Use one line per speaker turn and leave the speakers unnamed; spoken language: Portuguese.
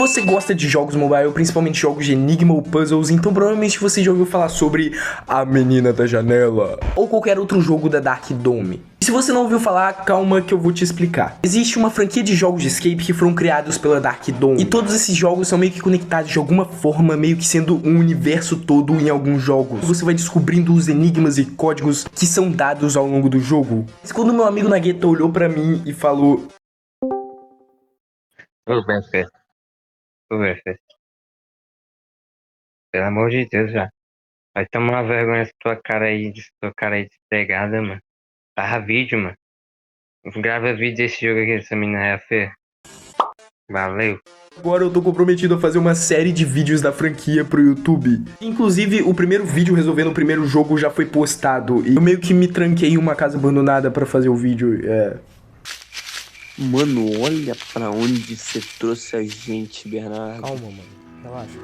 Você gosta de jogos mobile, principalmente jogos de enigma ou puzzles, então provavelmente você já ouviu falar sobre A Menina da Janela ou qualquer outro jogo da Dark Dome. E se você não ouviu falar, calma que eu vou te explicar. Existe uma franquia de jogos de escape que foram criados pela Dark Dome, e todos esses jogos são meio que conectados de alguma forma, meio que sendo um universo todo em alguns jogos. Você vai descobrindo os enigmas e códigos que são dados ao longo do jogo. Mas quando meu amigo Nagueta olhou pra mim e falou:
Ô, Beto, ô, Beto, pelo amor de Deus, já. Vai tomar uma vergonha essa tua cara aí de pegada, mano. Barra vídeo, mano. Grava vídeo desse jogo aqui, dessa menina é feia. Valeu.
agora eu tô comprometido a fazer uma série de vídeos da franquia pro YouTube. Inclusive, o primeiro vídeo resolvendo o primeiro jogo já foi postado. E eu meio que me tranquei em uma casa abandonada pra fazer o vídeo.
Mano, olha pra onde você trouxe a gente, Bernardo.
Calma, mano. Relaxa.